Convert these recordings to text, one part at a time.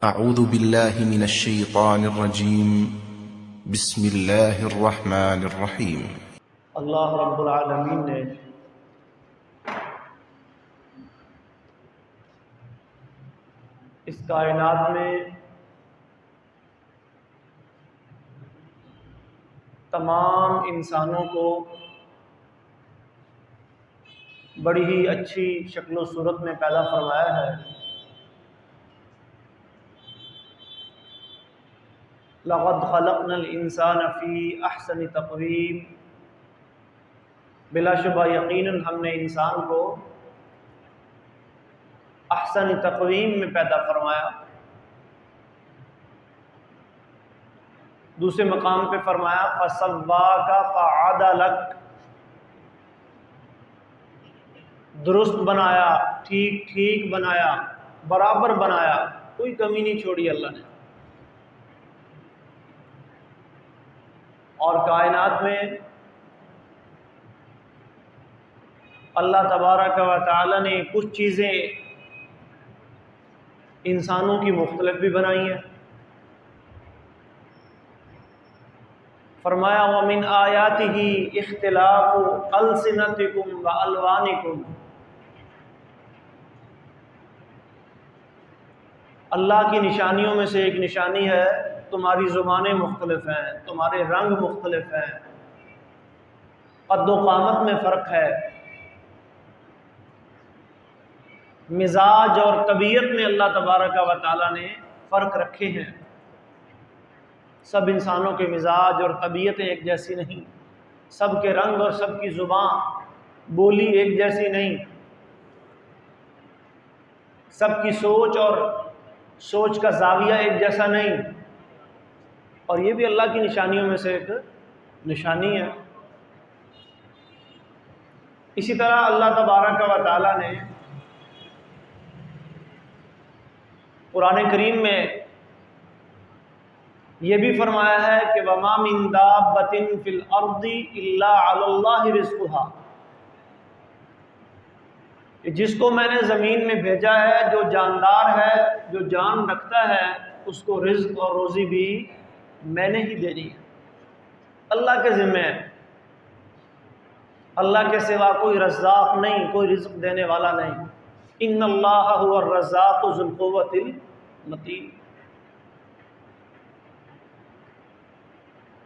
أعوذ بالله من الشيطان الرجيم بسم الله الرحمن الرحيم اللہ رب العالمین نے اس کائنات میں تمام انسانوں کو بڑی ہی اچھی شکل و صورت میں پیدا فرمایا ہے۔ لقد خلقنا الانسان فی احسن تقویم، بلا شبہ یقیناً ہم نے انسان کو احسن تقویم میں پیدا فرمایا۔ دوسرے مقام پہ فرمایا فَسَوَّاكَ فَعَدَلَكَ، درست بنایا، ٹھیک ٹھیک بنایا، برابر بنایا، کوئی کمی نہیں چھوڑی اللہ نے۔ اور کائنات میں اللہ تبارک و تعالی نے کچھ چیزیں انسانوں کی مختلف بھی بنائی ہیں۔ فرمایا وَمِنْ آیَاتِهِ اخْتِلَافُ أَلْسِنَتِكُمْ وَأَلْوَانِكُمْ، اللہ کی نشانیوں میں سے ایک نشانی ہے تمہاری زبانیں مختلف ہیں، تمہارے رنگ مختلف ہیں، قد و قامت میں فرق ہے، مزاج اور طبیعت میں اللہ تبارک و تعالی نے فرق رکھے ہیں۔ سب انسانوں کے مزاج اور طبیعتیں ایک جیسی نہیں، سب کے رنگ اور سب کی زبان بولی ایک جیسی نہیں، سب کی سوچ اور سوچ کا زاویہ ایک جیسا نہیں، اور یہ بھی اللہ کی نشانیوں میں سے ایک نشانی ہے۔ اسی طرح اللہ تبارک و تعالی نے قرآن کریم میں یہ بھی فرمایا ہے کہ وَمَا مِن دَابَّةٍ فِي الْأَرْضِ إِلَّا عَلَى اللَّهِ رِزْقُهَا، جس کو میں نے زمین میں بھیجا ہے، جو جاندار ہے، جو جان رکھتا ہے، اس کو رزق اور روزی بھی میں نے ہی دینی ہے، اللہ کے ذمہ ہے۔ اللہ کے سوا کوئی رزاق نہیں، کوئی رزق دینے والا نہیں۔ ان اللہ هو الرزاق ذو القوة المتین۔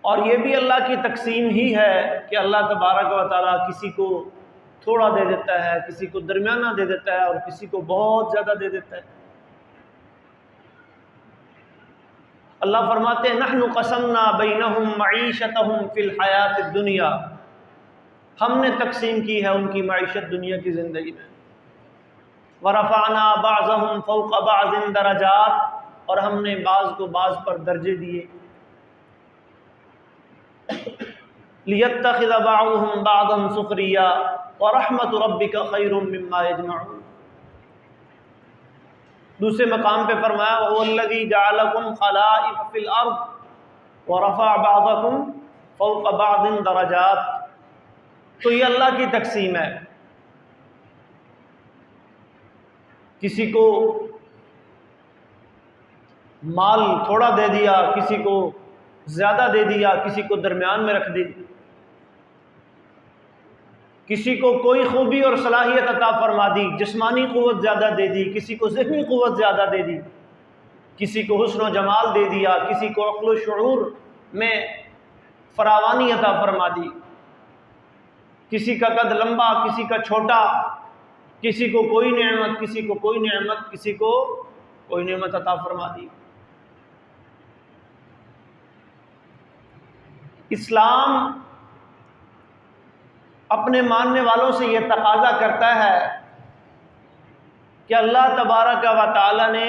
اور یہ بھی اللہ کی تقسیم ہی ہے کہ اللہ تبارک و تعالیٰ کسی کو تھوڑا دے دیتا ہے، کسی کو درمیانہ دے دیتا ہے، اور کسی کو بہت زیادہ دے دیتا ہے۔ اللہ فرماتے ہیں نحن قسمنا بینہم معیشتہم فی الحیات الدنیا، ہم نے تقسیم کی ہے ان کی معیشت دنیا کی زندگی میں۔ ورفعنا بعضهم فوق بعض درجات، اور ہم نے بعض کو بعض پر درجے دیے۔ لیتخذ بعضهم بعضا سخریا ورحمت ربک خیر مما یجمعون۔ دوسرے مقام پہ فرمایا وَهُوَ الَّذِي جَعَلَكُمْ خَلَائِفَ فِي الْأَرْضِ وَرَفَعَ بَعْضَكُمْ فَوْقَ بَعْضٍ دَرَجَاتٍ۔ تو یہ اللہ کی تقسیم ہے، کسی کو مال تھوڑا دے دیا، کسی کو زیادہ دے دیا، کسی کو درمیان میں رکھ دی، کسی کو کوئی خوبی اور صلاحیت عطا فرما دی، جسمانی قوت زیادہ دے دی، کسی کو ذہنی قوت زیادہ دے دی، کسی کو حسن و جمال دے دیا، کسی کو عقل و شعور میں فراوانی عطا فرما دی، کسی کا قد لمبا، کسی کا چھوٹا، کسی کو کوئی نعمت، کسی کو کوئی نعمت، کسی کو کوئی نعمت عطا فرما دی۔ اسلام اپنے ماننے والوں سے یہ تقاضا کرتا ہے کہ اللہ تبارک و تعالی نے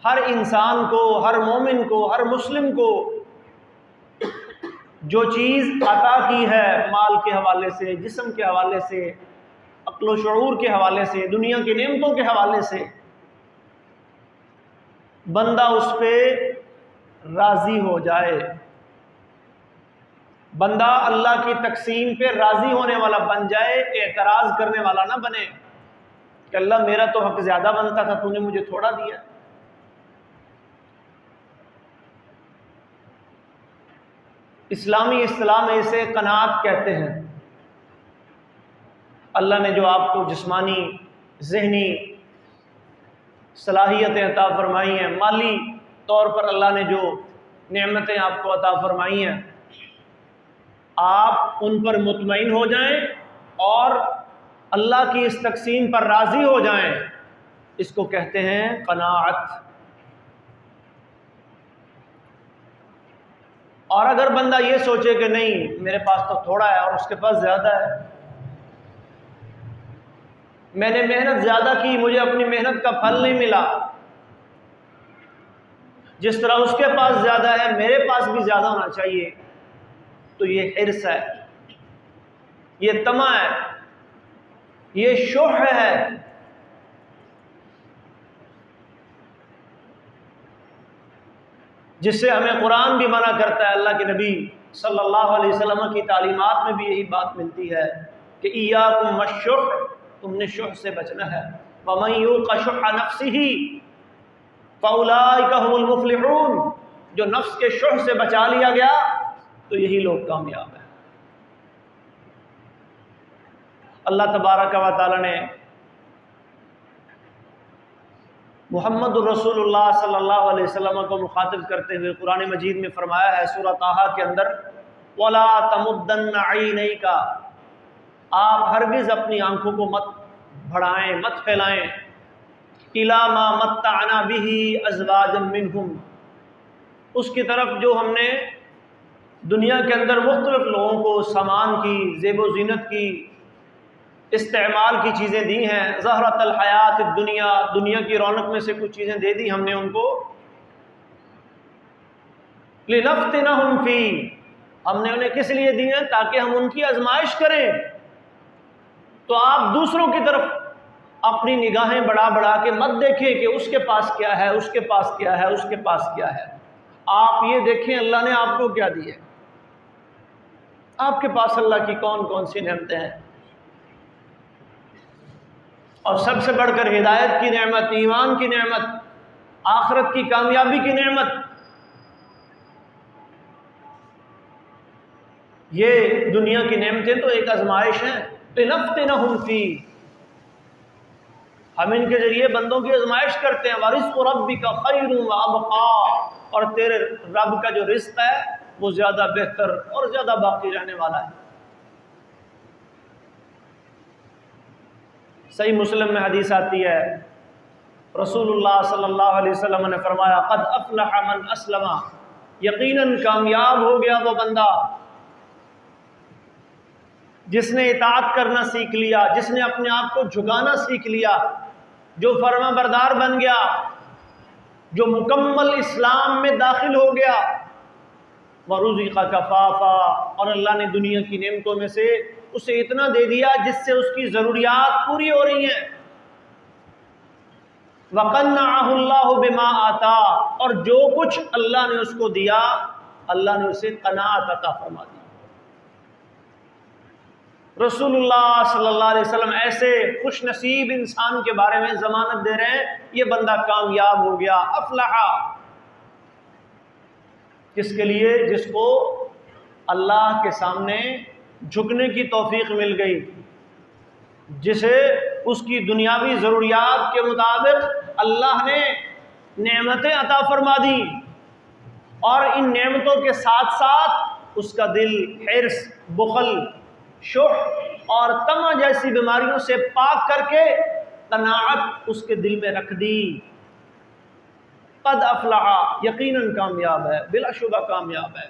ہر انسان کو، ہر مومن کو، ہر مسلم کو جو چیز عطا کی ہے مال کے حوالے سے، جسم کے حوالے سے، عقل و شعور کے حوالے سے، دنیا کی نعمتوں کے حوالے سے، بندہ اس پہ راضی ہو جائے، بندہ اللہ کی تقسیم پہ راضی ہونے والا بن جائے، اعتراض کرنے والا نہ بنے۔ کہ اللہ میرا تو حق زیادہ بنتا تھا، تو نے مجھے تھوڑا دیا۔ اسلامی اصطلاح میں اسے قناعت کہتے ہیں۔ اللہ نے جو آپ کو جسمانی، ذہنی صلاحیتیں عطا فرمائی ہیں، مالی طور پر اللہ نے جو نعمتیں آپ کو عطا فرمائی ہیں، آپ ان پر مطمئن ہو جائیں اور اللہ کی اس تقسیم پر راضی ہو جائیں، اس کو کہتے ہیں قناعت۔ اور اگر بندہ یہ سوچے کہ نہیں میرے پاس تو تھوڑا ہے اور اس کے پاس زیادہ ہے، میں نے محنت زیادہ کی، مجھے اپنی محنت کا پھل نہیں ملا، جس طرح اس کے پاس زیادہ ہے میرے پاس بھی زیادہ ہونا چاہیے، تو یہ حرص ہے، یہ طمع ہے، یہ شح ہے۔ جس سے ہمیں قرآن بھی منع کرتا ہے، اللہ کے نبی صلی اللہ علیہ وسلم کی تعلیمات میں بھی یہی بات ملتی ہے کہ ایاکم والشح، تم نے شح سے بچنا ہے۔ وَمَن یوق شح نفسہ فَأُولَٰئِکَ هُمُ الْمُفْلِحُونَ، جو نفس کے شح سے بچا لیا گیا تو یہی لوگ کامیاب ہیں۔ اللہ تبارک و تعالی نے محمد الرسول اللہ صلی اللہ علیہ وسلم کو مخاطب کرتے ہوئے قرآن مجید میں فرمایا ہے سورہ طٰہٰ کے اندر، وَلَا تَمُدَّنَّ عَيْنَيْكَ، آپ ہرگز اپنی آنکھوں کو مت بڑھائیں، مت پھیلائیں، إِلَىٰ مَا مَتَّعْنَا بِهِ أَزْوَاجًا مِّنْهُمْ، اس کی طرف جو ہم نے دنیا کے اندر مختلف لوگوں کو سامان کی، زیب و زینت کی، استعمال کی چیزیں دی ہیں، زہرۃ الحیات الدنیا، دنیا کی رونق میں سے کچھ چیزیں دے دی ہم نے ان کو، لِنَفْتِنَهُمْ فِيهِ، ہم نے انہیں کس لیے دی ہیں؟ تاکہ ہم ان کی آزمائش کریں۔ تو آپ دوسروں کی طرف اپنی نگاہیں بڑھا بڑھا کے مت دیکھیں کہ اس کے پاس کیا ہے، اس کے پاس کیا ہے، اس کے پاس کیا ہے۔ آپ یہ دیکھیں اللہ نے آپ کو کیا دی ہے، آپ کے پاس اللہ کی کون کون سی نعمتیں ہیں، اور سب سے بڑھ کر ہدایت کی نعمت، ایمان کی نعمت، آخرت کی کامیابی کی نعمت۔ یہ دنیا کی نعمتیں تو ایک آزمائش ہیں، لِنَفْتِنَهُمْ فِيهِ، ہم ان کے ذریعے بندوں کی آزمائش کرتے ہیں۔ وَرِزْقُ رَبِّكَ خَيْرٌ وَأَبْقَىٰ، اور تیرے رب کا جو رزق ہے وہ زیادہ بہتر اور زیادہ باقی رہنے والا ہے۔ صحیح مسلم میں حدیث آتی ہے، رسول اللہ صلی اللہ علیہ وسلم نے فرمایا، قد افلح من اسلم، یقیناً کامیاب ہو گیا وہ بندہ جس نے اطاعت کرنا سیکھ لیا، جس نے اپنے آپ کو جھکانا سیکھ لیا، جو فرما بردار بن گیا، جو مکمل اسلام میں داخل ہو گیا۔ وَرُزِقَ كَفَافًا، اور اللہ نے دنیا کی نعمتوں میں سے اسے اتنا دے دیا جس سے اس کی ضروریات پوری ہو رہی ہیں۔ وَقَنَّعَهُ اللَّهُ بِمَا آتَا، اور جو کچھ اللہ نے اس کو دیا اللہ نے اسے قناعت عطا فرما دی۔ رسول اللہ صلی اللہ علیہ وسلم ایسے خوش نصیب انسان کے بارے میں ضمانت دے رہے ہیں، یہ بندہ کامیاب ہو گیا، افلح، کس کے لیے؟ جس کو اللہ کے سامنے جھکنے کی توفیق مل گئی، جسے اس کی دنیاوی ضروریات کے مطابق اللہ نے نعمتیں عطا فرما دی، اور ان نعمتوں کے ساتھ ساتھ اس کا دل حرص، بخل، شح اور طمع جیسی بیماریوں سے پاک کر کے قناعت اس کے دل میں رکھ دی۔ قد افلح، یقیناً کامیاب ہے، بلا شبہ کامیاب ہے۔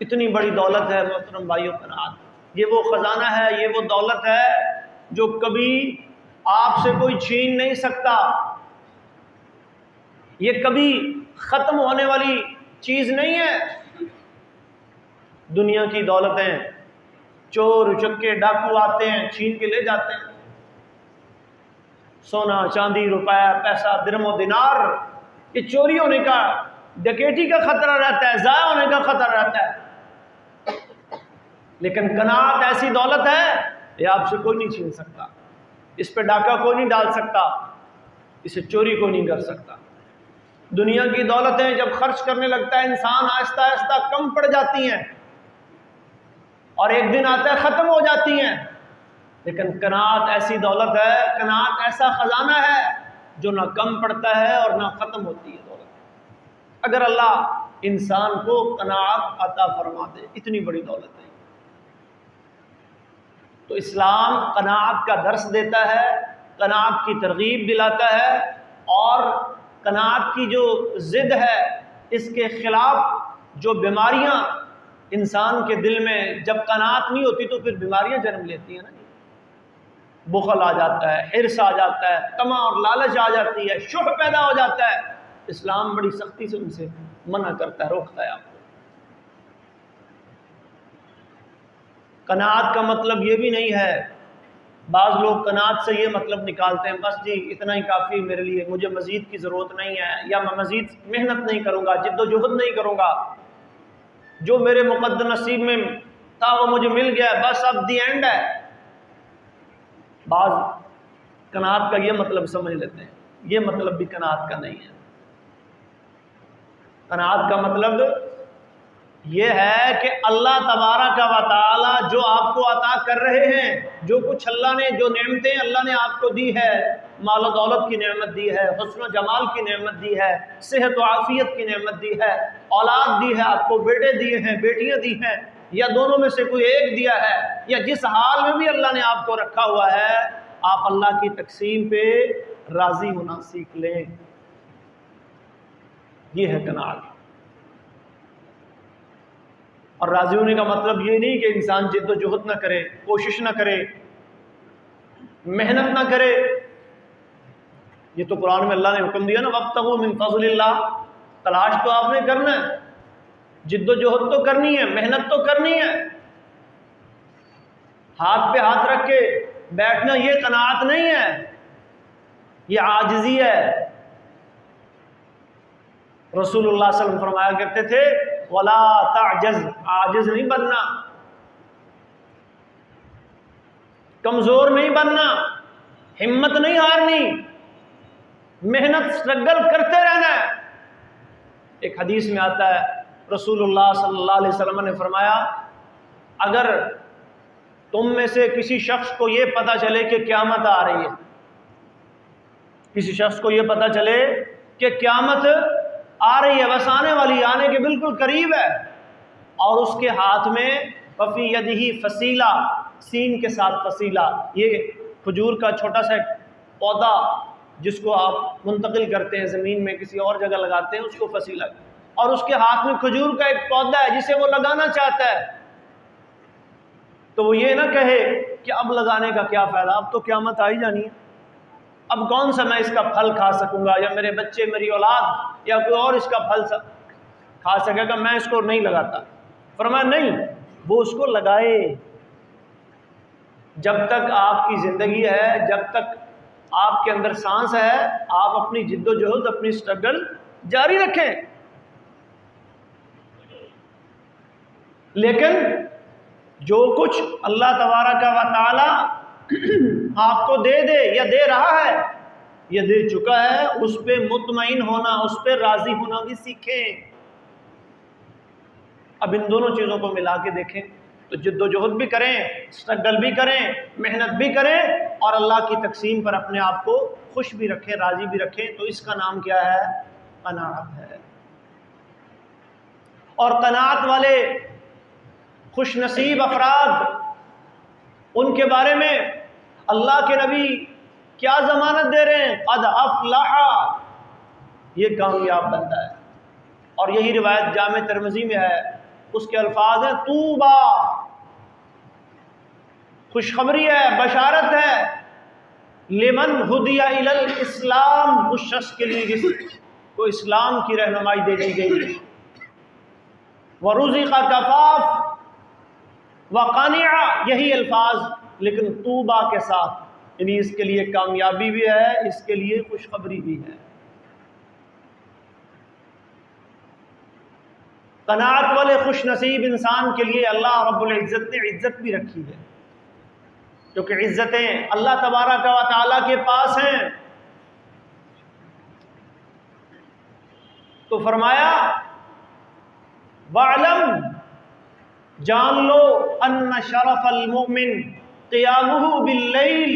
اتنی بڑی دولت ہے محترم بھائیو قناعت، یہ وہ خزانہ ہے، یہ وہ دولت ہے جو کبھی آپ سے کوئی چھین نہیں سکتا، یہ کبھی ختم ہونے والی چیز نہیں ہے۔ دنیا کی دولتیں چور چکے ڈاکو آتے ہیں، چھین کے لے جاتے ہیں، سونا چاندی روپے پیسہ درم و دینار، یہ چوری ہونے کا، ڈکیٹی کا خطرہ رہتا ہے، ضائع ہونے کا خطرہ رہتا ہے، لیکن قناعت ایسی دولت ہے یہ آپ سے کوئی نہیں چھین سکتا۔ اس پہ ڈاکہ کوئی نہیں ڈال سکتا، اسے چوری کوئی نہیں کر سکتا۔ دنیا کی دولتیں جب خرچ کرنے لگتا ہے انسان، آہستہ آہستہ کم پڑ جاتی ہیں اور ایک دن آتا ہے ختم ہو جاتی ہیں، لیکن قناعت ایسی دولت ہے، قناعت ایسا خزانہ ہے جو نہ کم پڑتا ہے اور نہ ختم ہوتی ہے دولت۔ اگر اللہ انسان کو قناعت عطا فرما دے، اتنی بڑی دولت ہے، تو اسلام قناعت کا درس دیتا ہے، قناعت کی ترغیب دلاتا ہے، اور قناعت کی جو ضد ہے اس کے خلاف جو بیماریاں انسان کے دل میں جب قناعت نہیں ہوتی تو پھر بیماریاں جنم لیتی ہیں نا، بخل آ جاتا ہے، حرص آ جاتا ہے، طمع اور لالچ آ جاتی ہے، شح پیدا ہو جاتا ہے۔ اسلام بڑی سختی سے ان سے منع کرتا ہے، روکتا ہے آپ کو۔ قناعت کا مطلب یہ بھی نہیں ہے، بعض لوگ قناعت سے یہ مطلب نکالتے ہیں بس جی اتنا ہی کافی میرے لیے، مجھے مزید کی ضرورت نہیں ہے، یا میں مزید محنت نہیں کروں گا، جد و جہد نہیں کروں گا، جو میرے مقدر نصیب میں تھا وہ مجھے مل گیا، بس اب دی اینڈ ہے۔ بعض قناعت کا یہ مطلب سمجھ لیتے ہیں، یہ مطلب بھی قناعت کا نہیں ہے۔ قناعت کا مطلب یہ ہے کہ اللہ تبارک و تعالی جو آپ کو عطا کر رہے ہیں، جو کچھ اللہ نے، جو نعمتیں اللہ نے آپ کو دی ہے، مال و دولت کی نعمت دی ہے، حسن و جمال کی نعمت دی ہے، صحت و عافیت کی نعمت دی ہے، اولاد دی ہے آپ کو، بیٹے دیے ہیں، بیٹیاں دی ہیں، یا دونوں میں سے کوئی ایک دیا ہے، یا جس حال میں بھی اللہ نے آپ کو رکھا ہوا ہے، آپ اللہ کی تقسیم پہ راضی ہونا سیکھ لیں۔ یہ ہے قناعت۔ اور راضی ہونے کا مطلب یہ نہیں کہ انسان جد و جہد نہ کرے، کوشش نہ کرے، محنت نہ کرے۔ یہ تو قرآن میں اللہ نے حکم دیا نا، وَابْتَغُوا مِن فَضْلِ اللَّهِ، تلاش تو آپ نے کرنا ہے، جد و جہد تو کرنی ہے، محنت تو کرنی ہے۔ ہاتھ پہ ہاتھ رکھ کے بیٹھنا یہ قناعت نہیں ہے، یہ عاجزی ہے۔ رسول اللہ صلی اللہ علیہ وسلم فرمایا کرتے تھے وَلَا تَعْجَزْ، عاجز نہیں بننا، کمزور نہیں بننا، ہمت نہیں ہارنی، محنت اسٹرگل کرتے رہنا ہے۔ ایک حدیث میں آتا ہے رسول اللہ صلی اللہ علیہ وسلم نے فرمایا اگر تم میں سے کسی شخص کو یہ پتہ چلے کہ قیامت آ رہی ہے، کسی شخص کو یہ پتہ چلے کہ قیامت آ رہی ہے، بس آنے والی، آنے کے بالکل قریب ہے، اور اس کے ہاتھ میں وفی یدہ فصیلہ، سین کے ساتھ فصیلہ، یہ کھجور کا چھوٹا سا پودا جس کو آپ منتقل کرتے ہیں زمین میں کسی اور جگہ لگاتے ہیں، اس کو فصیلہ، اور اس کے ہاتھ میں کھجور کا ایک پودا ہے جسے وہ لگانا چاہتا ہے، تو وہ یہ نہ کہے کہ اب لگانے کا کیا فائدہ، اب تو قیامت آ ہی جانی ہے، اب کون سا میں اس کا پھل کھا سکوں گا، یا میرے بچے، میری اولاد یا کوئی اور اس کا پھل کھا سکے گا، میں اس کو نہیں لگاتا۔ فرمایا نہیں، وہ اس کو لگائے، جب تک آپ کی زندگی ہے، جب تک آپ کے اندر سانس ہے، آپ اپنی جد و جہد، اپنی اسٹرگل جاری رکھیں، لیکن جو کچھ اللہ تبارک و تعالی آپ کو دے دے یا دے رہا ہے، یہ دے چکا ہے، اس پہ مطمئن ہونا، اس پہ راضی ہونا بھی سیکھیں۔ اب ان دونوں چیزوں کو ملا کے دیکھیں تو جد و جہد بھی کریں، اسٹرگل بھی کریں، محنت بھی کریں، اور اللہ کی تقسیم پر اپنے آپ کو خوش بھی رکھیں، راضی بھی رکھیں، تو اس کا نام کیا ہے؟ قناعت ہے۔ اور قناعت والے خوش نصیب افراد، ان کے بارے میں اللہ کے نبی کیا ضمانت دے رہے ہیں؟ قد افلح، یہ کامیاب بندہ ہے۔ اور یہی روایت جامع ترمذی میں ہے، اس کے الفاظ ہیں طوبا، خوشخبری ہے، بشارت ہے، لمن ہدی الی الاسلام، اس شخص کے لیے جس کو اسلام کی رہنمائی دے دی گئی، ورزق کفاف وقانع، یہی الفاظ لیکن طوبا کے ساتھ، یعنی اس کے لیے کامیابی بھی ہے، اس کے لیے خوشخبری بھی ہے۔ قناعت والے خوش نصیب انسان کے لیے اللہ رب العزت نے عزت بھی رکھی ہے۔ جو کہ عزتیں اللہ تبارک و تعالیٰ کے پاس ہیں۔ تو فرمایا وَاعْلَمْ، جان لو، ان شرف المؤمن قیامہ باللیل،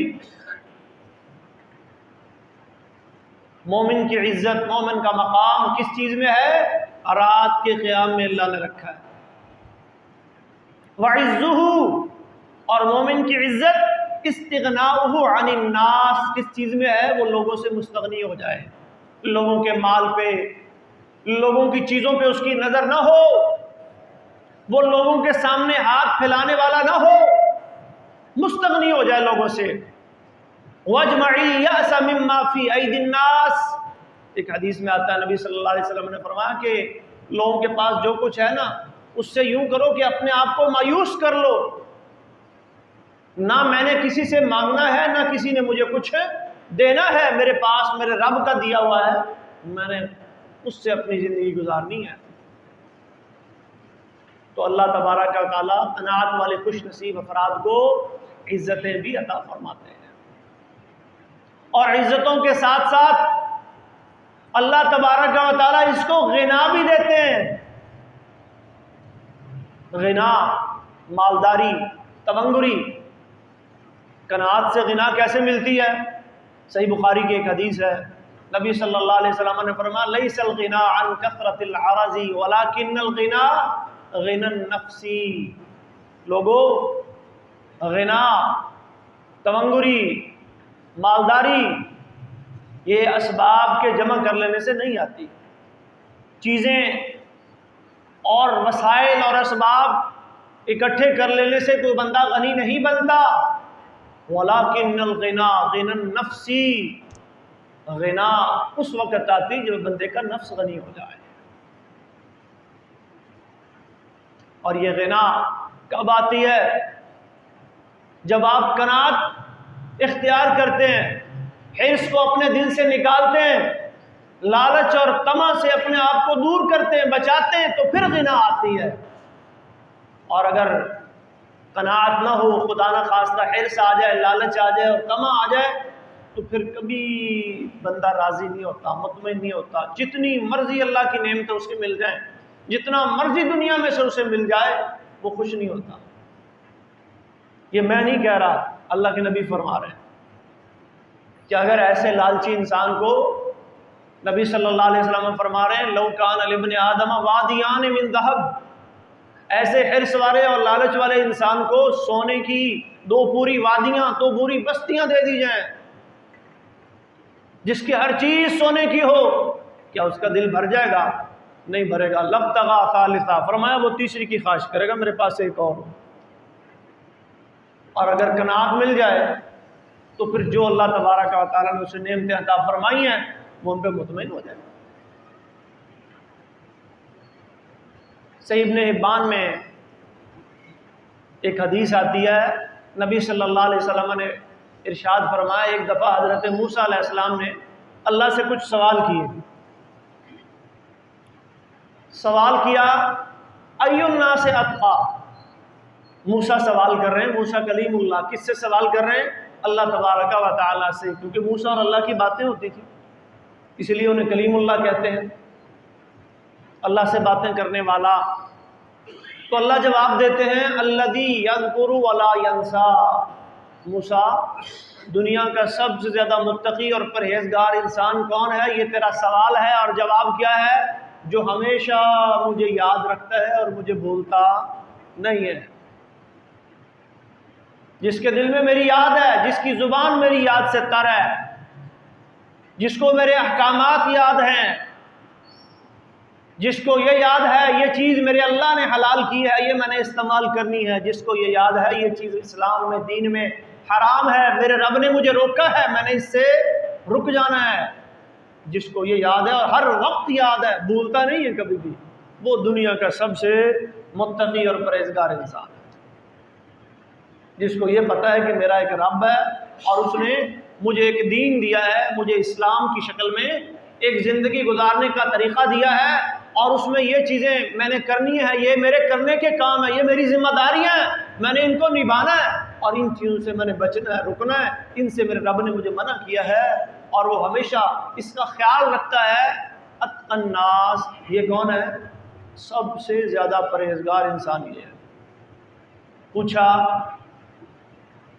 مومن کی عزت، مومن کا مقام کس چیز میں ہے؟ رات کے قیام میں اللہ نے رکھا ہے۔ وَعِزُّهُ، اور مومن کی عزت استغناؤہ عن الناس، کس چیز میں ہے؟ وہ لوگوں سے مستغنی ہو جائے، لوگوں کے مال پہ، لوگوں کی چیزوں پہ اس کی نظر نہ ہو، وہ لوگوں کے سامنے ہاتھ پھیلانے والا نہ ہو، مستغنی ہو جائے لوگوں سے۔ وَاجْمَعِ الْيَأْسَ مِمَّا فِي أَيْدِ النَّاسِ، ایک حدیث میں آتا ہے نبی صلی اللہ علیہ وسلم نے فرمایا کہ لوگوں کے پاس جو کچھ ہے نا، اس سے یوں کرو کہ اپنے آپ کو مایوس کر لو، نہ میں نے کسی سے مانگنا ہے، نہ کسی نے مجھے کچھ دینا ہے، میرے پاس میرے رب کا دیا ہوا ہے، میں نے اس سے اپنی زندگی گزارنی ہے۔ تو اللہ تبارک و تعالیٰ قناعت والے خوش نصیب افراد کو عزتیں بھی عطا فرماتے ہیں، اور عزتوں کے ساتھ ساتھ اللہ تبارک و تعالیٰ اس کو غنا بھی دیتے ہیں۔ غنا، مالداری، تونگری۔ قناعت سے غنا کیسے ملتی ہے؟ صحیح بخاری کی ایک حدیث ہے، نبی صلی اللہ علیہ وسلم نے فرمایا لیس الغنا عن کثرت العرض ولکن الغنا غنا النفس۔ لوگو، غنا، تونگری، مالداری یہ اسباب کے جمع کر لینے سے نہیں آتی۔ چیزیں اور وسائل اور اسباب اکٹھے کر لینے سے کوئی بندہ غنی نہیں بنتا۔ وَلَكِنَّ الْغِنَى غِنَى النَّفْسِ، غنا اس وقت آتی جب بندے کا نفس غنی ہو جائے۔ اور یہ غنا کب آتی ہے؟ جب آپ قناعت اختیار کرتے ہیں، حرص کو اپنے دل سے نکالتے ہیں، لالچ اور طمع سے اپنے آپ کو دور کرتے ہیں، بچاتے ہیں، تو پھر غنا آتی ہے۔ اور اگر قناعت نہ ہو، خدا نہ خواستہ حرص آ جائے، لالچ آ جائے اور طمع آ جائے، تو پھر کبھی بندہ راضی نہیں ہوتا، مطمئن نہیں ہوتا۔ جتنی مرضی اللہ کی نعمتیں اس کے مل جائیں، جتنا مرضی دنیا میں سے اسے مل جائے، وہ خوش نہیں ہوتا۔ یہ میں نہیں کہہ رہا، اللہ کے نبی فرما رہے ہیں کہ اگر ایسے لالچی انسان کو، نبی صلی اللہ علیہ وسلم فرما رہے ہیں لو کان لابن آدم وادیان من ذہب، ایسے حرص والے اور لالچ والے انسان کو سونے کی 2 پوری وادیاں، 2 پوری بستیاں دے دی جائیں، جس کی ہر چیز سونے کی ہو، کیا اس کا دل بھر جائے گا؟ نہیں بھرے گا۔ لبتغا ثالثا، فرمایا وہ تیسری کی خواہش کرے گا، میرے پاس ایک اور ہو۔ اور اگر قناعت مل جائے تو پھر جو اللہ تبارک و تعالیٰ نے اسے نعمتیں عطا فرمائی ہیں وہ ان پہ مطمئن ہو جائے گا۔ صحیح ابن حبان میں ایک حدیث آتی ہے، نبی صلی اللہ علیہ وسلم نے ارشاد فرمایا، ایک دفعہ حضرت موسیٰ علیہ السلام نے اللہ سے کچھ سوال کیے۔ سوال کیا ای الناس اتقی، موسیٰ سوال کر رہے ہیں، موسیٰ کلیم اللہ، کس سے سوال کر رہے ہیں؟ اللہ تبارک و تعالیٰ سے، کیونکہ موسیٰ اور اللہ کی باتیں ہوتی تھیں، اس لیے انہیں کلیم اللہ کہتے ہیں، اللہ سے باتیں کرنے والا۔ تو اللہ جواب دیتے ہیں الذی یذکر ولا ینسیٰ، موسیٰ دنیا کا سب سے زیادہ متقی اور پرہیزگار انسان کون ہے؟ یہ تیرا سوال ہے، اور جواب کیا ہے؟ جو ہمیشہ مجھے یاد رکھتا ہے اور مجھے بھولتا نہیں ہے، جس کے دل میں میری یاد ہے، جس کی زبان میری یاد سے تر ہے، جس کو میرے احکامات یاد ہیں، جس کو یہ یاد ہے یہ چیز میرے اللہ نے حلال کی ہے، یہ میں نے استعمال کرنی ہے، جس کو یہ یاد ہے یہ چیز اسلام میں، دین میں حرام ہے، میرے رب نے مجھے روکا ہے، میں نے اس سے رک جانا ہے، جس کو یہ یاد ہے اور ہر وقت یاد ہے، بھولتا نہیں ہے کبھی بھی، وہ دنیا کا سب سے متقی اور پرہیزگار انسان ہے، جس کو یہ پتہ ہے کہ میرا ایک رب ہے اور اس نے مجھے ایک دین دیا ہے، مجھے اسلام کی شکل میں ایک زندگی گزارنے کا طریقہ دیا ہے، اور اس میں یہ چیزیں میں نے کرنی ہے، یہ میرے کرنے کے کام ہے، یہ میری ذمہ داریاں ہیں، میں نے ان کو نبھانا ہے، اور ان چیزوں سے میں نے بچنا ہے، رکنا ہے، ان سے میرے رب نے مجھے منع کیا ہے، اور وہ ہمیشہ اس کا خیال رکھتا ہے۔ اتقی الناس، یہ کون ہے؟ سب سے زیادہ پرہیزگار انسان یہ ہے۔ پوچھا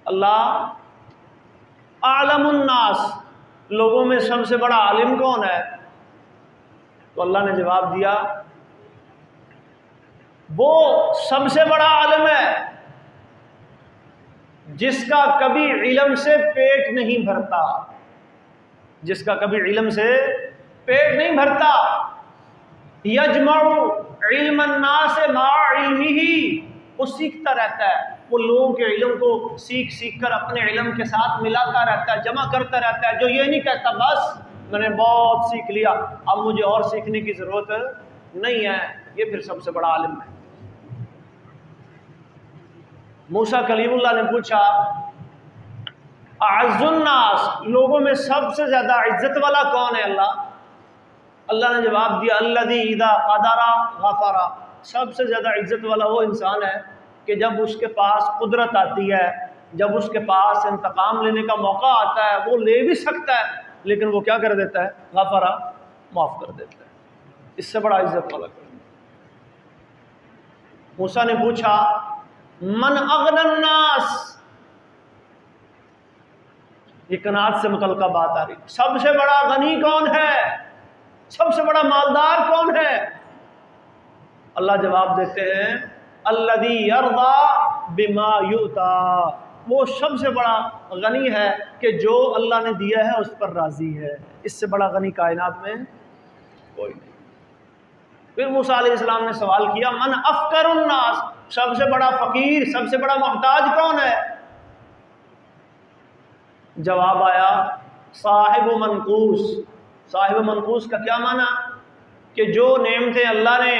اللہ اعلم الناس، لوگوں میں سب سے بڑا عالم کون ہے؟ تو اللہ نے جواب دیا وہ سب سے بڑا عالم ہے جس کا کبھی علم سے پیٹ نہیں بھرتا، جس کا کبھی علم سے پیٹ نہیں بھرتا۔ یجمع علم الناس مع علمہ، وہ سیکھتا رہتا ہے، وہ لوگوں کے علم کو سیکھ سیکھ کر اپنے علم کے ساتھ ملاتا رہتا ہے، جمع کرتا رہتا ہے، جو یہ نہیں کہتا بس میں نے بہت سیکھ لیا اب مجھے اور سیکھنے کی ضرورت نہیں ہے، یہ پھر سب سے بڑا عالم ہے۔ موسیٰ کلیم اللہ نے پوچھا اعز الناس، لوگوں میں سب سے زیادہ عزت والا کون ہے اللہ نے جواب دیا الذی اذا قدر غفر، سب سے زیادہ عزت والا وہ انسان ہے کہ جب اس کے پاس قدرت آتی ہے، جب اس کے پاس انتقام لینے کا موقع آتا ہے، وہ لے بھی سکتا ہے لیکن وہ کیا کر دیتا ہے؟ غفر، معاف کر دیتا ہے۔ اس سے بڑا عزت والا کون ہے؟ موسیٰ نے پوچھا من اغنى الناس، یہ قناعت سے متعلقہ بات آ رہی، سب سے بڑا غنی کون ہے، سب سے بڑا مالدار کون ہے؟ اللہ جواب دیتے ہیں الذی یرضی بما یؤتی، وہ سب سے بڑا غنی ہے کہ جو اللہ نے دیا ہے اس پر راضی ہے، اس سے بڑا غنی کائنات میں کوئی نہیں۔ پھر موسیٰ علیہ السلام نے سوال کیا من افقر الناس، سب سے بڑا فقیر، سب سے بڑا محتاج کون ہے؟ جواب آیا صاحب منقوس۔ صاحب منقوس کا کیا معنی؟ کہ جو نعمتیں اللہ نے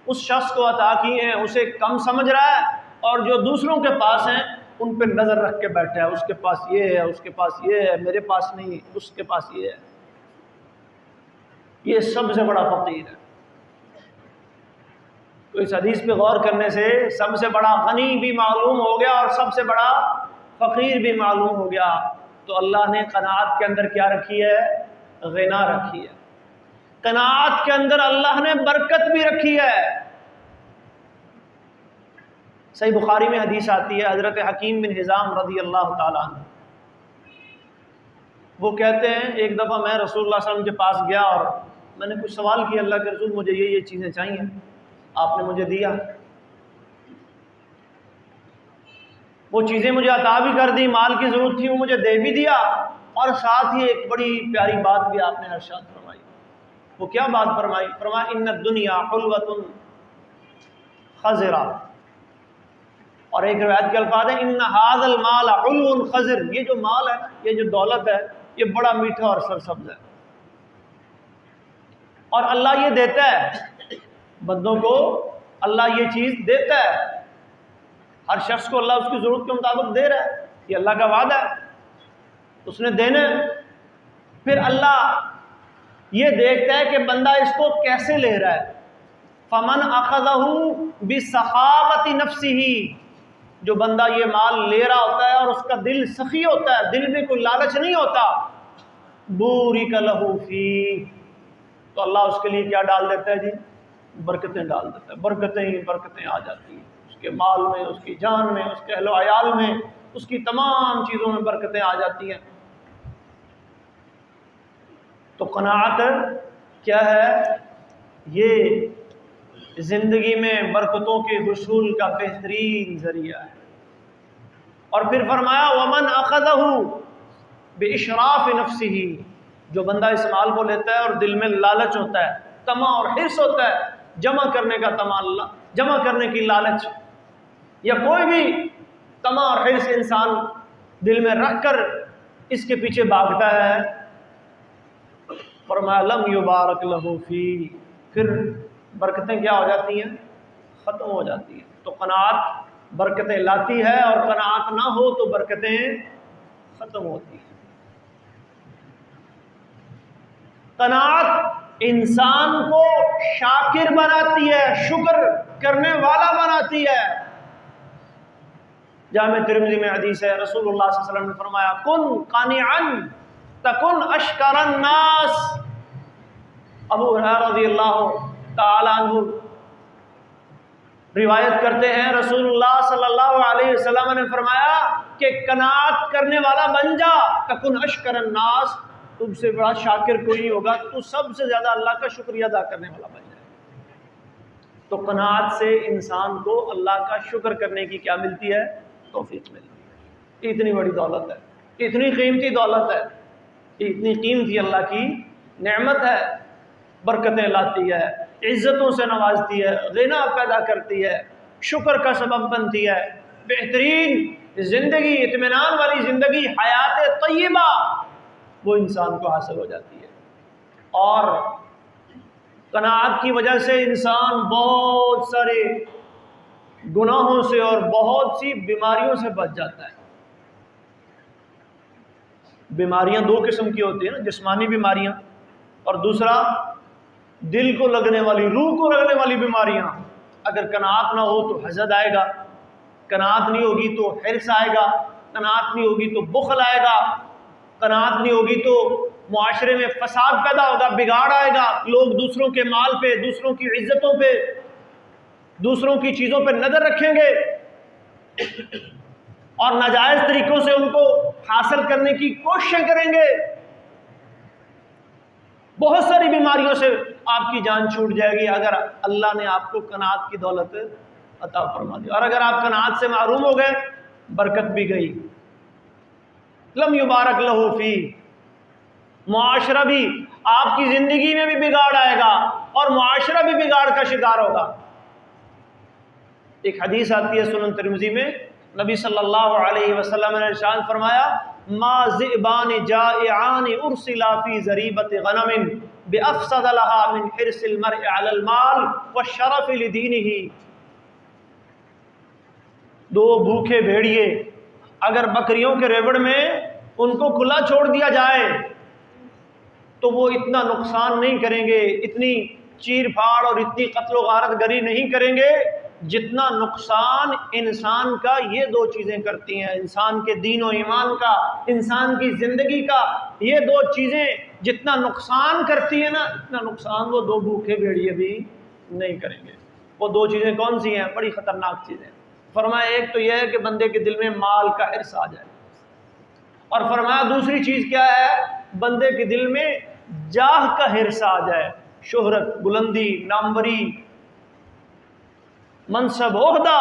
اس شخص کو عطا کی ہیں اسے کم سمجھ رہا ہے، اور جو دوسروں کے پاس ہیں ان پہ نظر رکھ کے بیٹھا ہے، اس کے پاس یہ ہے، اس کے پاس یہ ہے، میرے پاس نہیں، اس کے پاس یہ ہے، یہ سب سے بڑا فقیر ہے۔ تو اس حدیث پہ غور کرنے سے سب سے بڑا غنی بھی معلوم ہو گیا اور سب سے بڑا فقیر بھی معلوم ہو گیا۔ تو اللہ نے قناعت کے اندر کیا رکھی ہے؟ غنا رکھی ہے۔ قناعت کے اندر اللہ نے برکت بھی رکھی ہے۔ صحیح بخاری میں حدیث آتی ہے، حضرت حکیم بن حزام رضی اللہ تعالیٰ عنہ وہ کہتے ہیں ایک دفعہ میں رسول اللہ صلی اللہ علیہ وسلم کے پاس گیا اور میں نے کچھ سوال کیا، اللہ کے رسول مجھے یہ چیزیں چاہیے، آپ نے مجھے دیا، وہ چیزیں مجھے عطا بھی کر دی، مال کی ضرورت تھی وہ مجھے دے بھی دیا، اور ساتھ ہی ایک بڑی پیاری بات بھی آپ نے ارشاد فرمائی۔ وہ کیا بات فرمائی؟ فرمایا ان الدنیا حلوۃ خضرہ، اور ایک روایت کے الفاظ ہیں ان ھذا المال حلو خضر، یہ جو مال ہے، یہ جو دولت ہے، یہ بڑا میٹھا اور سرسبز ہے، اور اللہ یہ دیتا ہے بندوں کو، اللہ یہ چیز دیتا ہے، ہر شخص کو اللہ اس کی ضرورت کے مطابق دے رہا ہے، یہ اللہ کا وعدہ ہے، اس نے دینا ہے۔ پھر اللہ یہ دیکھتا ہے کہ بندہ اس کو کیسے لے رہا ہے، فمن اخذہ بسخاوۃ نفسہ، جو بندہ یہ مال لے رہا ہوتا ہے اور اس کا دل سخی ہوتا ہے، دل میں کوئی لالچ نہیں ہوتا، بورک لہ فیہ، تو اللہ اس کے لیے کیا ڈال دیتا ہے جی؟ برکتیں ڈال دیتا ہے، برکتیں ہی برکتیں آ جاتی ہیں، اس کے مال میں، اس کی جان میں، اس کے اہل و عیال میں، اس کی تمام چیزوں میں برکتیں آ جاتی ہیں۔ تو قناعت کیا ہے؟ یہ زندگی میں برکتوں کے حصول کا بہترین ذریعہ ہے۔ اور پھر فرمایا ومن اخذہ باشراف نفسہ، جو بندہ اس مال کو لیتا ہے اور دل میں لالچ ہوتا ہے، طمع اور حرص ہوتا ہے، جمع کرنے کا طمع، جمع کرنے کی لالچ، یا کوئی بھی طمع اور حرص انسان دل میں رکھ کر اس کے پیچھے بھاگتا ہے، فرمایا لم یبارک لہ فی، پھر برکتیں کیا ہو جاتی ہیں؟ ختم ہو جاتی ہیں۔ تو قناعت برکتیں لاتی ہے، اور قناعت نہ ہو تو برکتیں ختم ہوتی ہیں۔ قناعت انسان کو شاکر بناتی ہے، شکر کرنے والا بناتی ہے۔ جامع ترمذی میں حدیث ہے، رسول اللہ صلی اللہ علیہ وسلم نے فرمایا کن قانعا تکن اشکر الناس۔ ابو ہریرہ رضی اللہ تعالی عنہ روایت کرتے ہیں رسول اللہ صلی اللہ علیہ وسلم نے فرمایا کہ قناعت کرنے والا بن جا، تکن اشکر الناس، تم سے بڑا شاکر کوئی نہیں ہوگا، تو سب سے زیادہ اللہ کا شکریہ ادا کرنے والا بن جائے۔ تو قناعت سے انسان کو اللہ کا شکر کرنے کی کیا ملتی ہے؟ توفیق ملتی ہے۔ اتنی بڑی دولت ہے، اتنی قیمتی دولت ہے، اتنی قیمتی اللہ کی نعمت ہے، برکتیں لاتی ہے، عزتوں سے نوازتی ہے، غنا پیدا کرتی ہے، شکر کا سبب بنتی ہے، بہترین زندگی، اطمینان والی زندگی، حیات طیبہ وہ انسان کو حاصل ہو جاتی ہے۔ اور قناعت کی وجہ سے انسان بہت سارے گناہوں سے اور بہت سی بیماریوں سے بچ جاتا ہے۔ بیماریاں دو قسم کی ہوتی ہیں نا، جسمانی بیماریاں، اور دوسرا دل کو لگنے والی، روح کو لگنے والی بیماریاں۔ اگر قناعت نہ ہو تو حسد آئے گا، قناعت نہیں ہوگی تو حرص آئے گا، قناعت نہیں ہوگی تو بخل آئے گا، قناعت نہیں ہوگی تو معاشرے میں فساد پیدا ہوگا، بگاڑ آئے گا، لوگ دوسروں کے مال پہ، دوسروں کی عزتوں پہ، دوسروں کی چیزوں پہ نظر رکھیں گے اور ناجائز طریقوں سے ان کو حاصل کرنے کی کوششیں کریں گے۔ بہت ساری بیماریوں سے آپ کی جان چھوٹ جائے گی اگر اللہ نے آپ کو قناعت کی دولت عطا فرما دی۔ اور اگر آپ قناعت سے محروم ہو گئے، برکت بھی گئی، لم یبارک لہ فی، معاشرہ بھی، آپ کی زندگی میں بھی بگاڑ آئے گا اور معاشرہ بھی بگاڑ کا شکار ہوگا۔ ایک حدیث آتی ہے سنن ترمذی میں، نبی صلی اللہ علیہ وسلم نے ارشاد فرمایا ما ذئبان جائعان ارسلا فی ذریبۃ غنم بافسد لها من حرص المرء علی المال والشرف لدینہ۔ دو بھوکے بھیڑیے اگر بکریوں کے ریوڑ میں ان کو کھلا چھوڑ دیا جائے تو وہ اتنا نقصان نہیں کریں گے، اتنی چیر پھاڑ اور اتنی قتل و غارت گری نہیں کریں گے جتنا نقصان انسان کا یہ دو چیزیں کرتی ہیں، انسان کے دین و ایمان کا، انسان کی زندگی کا۔ یہ دو چیزیں جتنا نقصان کرتی ہیں نا، اتنا نقصان وہ دو بھوکے بھیڑیے بھی نہیں کریں گے۔ وہ دو چیزیں کون سی ہیں؟ بڑی خطرناک چیزیں۔ فرمایا ایک تو یہ ہے کہ بندے کے دل میں مال کا حرص آ جائے، اور فرمایا دوسری چیز کیا ہے؟ بندے کے دل میں جاہ کا حرص آ جائے، شہرت، بلندی، ناموری، منصب، عہدہ،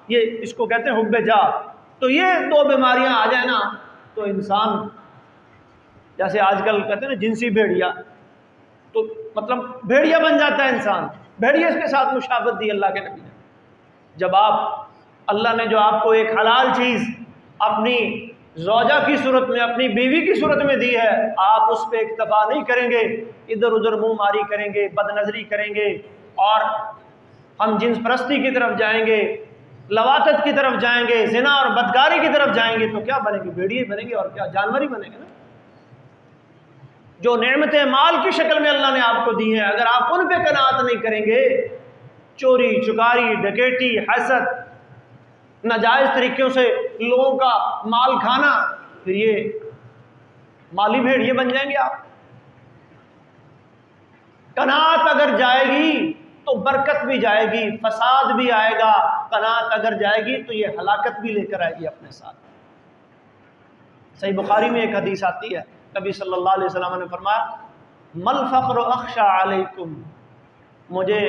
یہ اس کو کہتے ہیں حب جاہ۔ تو یہ دو بیماریاں آ جائیں نا تو انسان، جیسے آج کل کہتے ہیں نا جنسی بھیڑیا، تو مطلب بھیڑیا بن جاتا ہے انسان۔ بھیڑیا کے ساتھ مشابہت دی اللہ کے نبی نے۔ جب اللہ نے جو آپ کو ایک حلال چیز اپنی زوجہ کی صورت میں، اپنی بیوی کی صورت میں دی ہے، آپ اس پہ اکتفا نہیں کریں گے، ادھر ادھر منہ ماری کریں گے، بد نظری کریں گے، اور ہم جنس پرستی کی طرف جائیں گے، لواطت کی طرف جائیں گے، زنا اور بدکاری کی طرف جائیں گے، تو کیا بنیں گے؟ بھیڑیے بنیں گے، اور کیا جانور ہی بنیں گے نا۔ جو نعمتیں مال کی شکل میں اللہ نے آپ کو دی ہیں، اگر آپ ان پہ قناعت نہیں کریں گے، چوری چکاری، ڈکیٹی، حسد، ناجائز طریقوں سے لوگوں کا مال کھانا، پھر یہ مالی بھیڑیے بن جائیں گے آپ۔ قناعت اگر جائے گی تو برکت بھی جائے گی، فساد بھی آئے گا۔ قناعت اگر جائے گی تو یہ ہلاکت بھی لے کر آئے گی اپنے ساتھ۔ صحیح بخاری میں ایک حدیث آتی ہے، نبی صلی اللہ علیہ وسلم نے فرمایا مل فقر اخشى علیکم، مجھے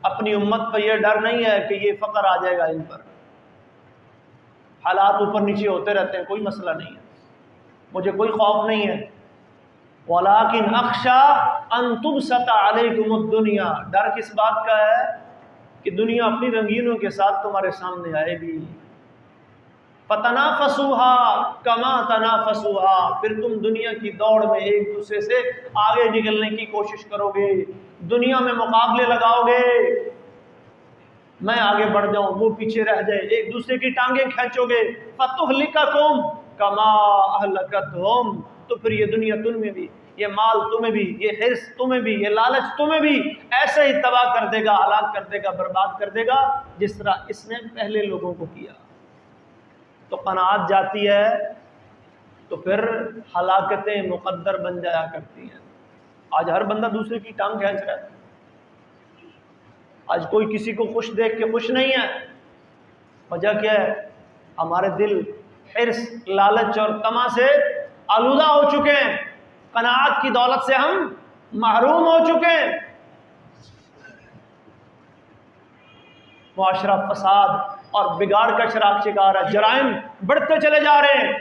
اپنی امت پر یہ ڈر نہیں ہے کہ یہ فقر آ جائے گا ان پر، حالات اوپر نیچے ہوتے رہتے ہیں، کوئی مسئلہ نہیں ہے، مجھے کوئی خوف نہیں ہے، وَلَٰكِنْ أَخْشَىٰ أَن تُبْسَطَ عَلَيْكُمُ الدُّنْيَا، ڈر کس بات کا ہے؟ کہ دنیا اپنی رنگینوں کے ساتھ تمہارے سامنے آئے گی، فَتَنَافَسُوهَا كَمَا تَنَافَسُوهَا، پھر تم دنیا کی دوڑ میں ایک دوسرے سے آگے نکلنے کی کوشش کرو گے، دنیا میں مقابلے لگاؤ گے، میں آگے بڑھ جاؤں وہ پیچھے رہ جائے، ایک دوسرے کی ٹانگیں کھینچو گے، فَتُهْلِكَكُمْ كَمَا أَهْلَكَتْهُمْ، تو پھر یہ دنیا تم میں بھی، یہ مال تمہیں بھی، یہ حرص تمہیں بھی، یہ لالچ تمہیں بھی ایسے ہی تباہ کر دے گا، ہلاک کر دے گا، برباد کر دے گا، جس طرح اس نے پہلے لوگوں کو کیا۔ تو قناعت جاتی ہے تو پھر ہلاکتیں مقدر بن جایا کرتی ہیں۔ آج ہر بندہ دوسرے کی ٹانگ کھینچ رہا ہے، آج کوئی کسی کو خوش دیکھ کے خوش نہیں ہے۔ وجہ کیا ہے؟ ہمارے دل حرص، لالچ اور طمع سے آلودہ ہو چکے ہیں، قناعت کی دولت سے ہم محروم ہو چکے ہیں۔ معاشرہ فساد اور بگاڑ کا شکار ہے، جرائم بڑھتے چلے جا رہے ہیں،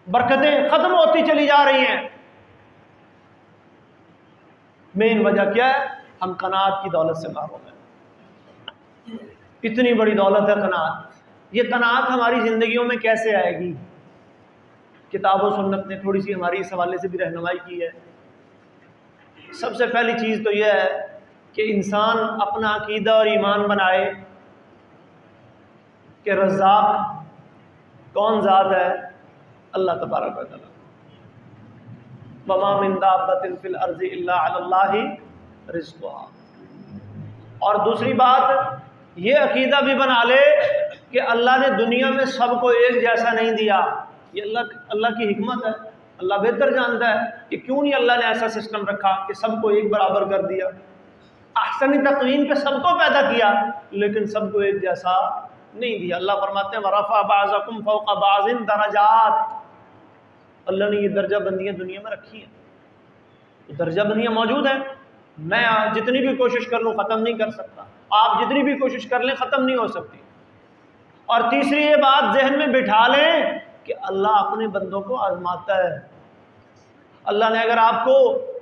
برکتیں ختم ہوتی چلی جا رہی ہیں۔ مین وجہ کیا ہے؟ ہم قناعت کی دولت سے محروم ہیں۔ اتنی بڑی دولت ہے قناعت، یہ قناعت ہماری زندگیوں میں کیسے آئے گی؟ کتاب و سنت نے تھوڑی سی ہماری اس حوالے سے بھی رہنمائی کی ہے۔ سب سے پہلی چیز تو یہ ہے کہ انسان اپنا عقیدہ اور ایمان بنائے کہ رزاق کون ذات ہے؟ اللہ تبارک و تعالی۔ وَمَا مِن دَابَّةٍ فِي الْأَرْضِ إِلَّا عَلَى اللَّهِ رِزْقُهَا۔ اور دوسری بات یہ عقیدہ بھی بنا لے کہ اللہ نے دنیا میں سب کو ایک جیسا نہیں دیا، یہ اللہ کی حکمت ہے، اللہ بہتر جانتا ہے کہ کیوں نہیں اللہ نے ایسا سسٹم رکھا کہ سب کو ایک برابر کر دیا۔ احسن تقویم پہ سب کو پیدا کیا لیکن سب کو ایک جیسا نہیں دیا۔ اللہ فرماتے ہیں وَرَفَعَ بَعْضَكُمْ فَوْقَ بَعْضٍ دَرَجَاتٍ، اللہ نے یہ درجہ بندیاں دنیا میں رکھی ہیں، درجہ بندیاں موجود ہیں۔ میں جتنی بھی کوشش کر لوں ختم نہیں کر سکتا، آپ جتنی بھی کوشش کر لیں ختم نہیں ہو سکتی۔ اور تیسری یہ بات ذہن میں بٹھا لیں کہ اللہ اپنے بندوں کو آزماتا ہے۔ اللہ نے اگر آپ کو